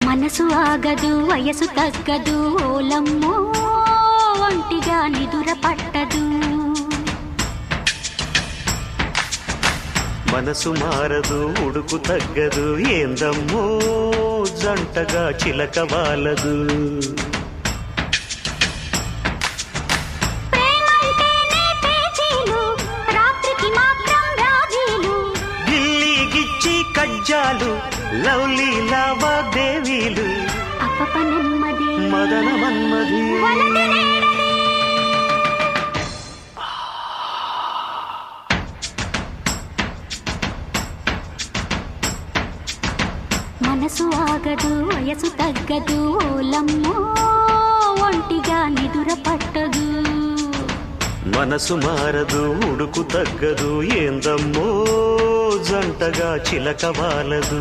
మనసు ఆగదు వయసు తగ్గదు ఓలమ్మో ఒంటిగా నిదుర పట్టదు మనసు మారదు ఉడుకు తగ్గదు ఏందమ్మో జంటగా చిలక వాలదు కజ్జాలు లవ్లీ లావాదేవీలు అప్పప నెమ్మది మదన మన్మది మనసు ఆగదు వయసు తగ్గదు ఓలమ్మో ఒంటిగా నిదుర పట్టదు మనసు మారదు ఉడుకు తగ్గదు ఏందమ్మో జంటగా చిలక వాలదు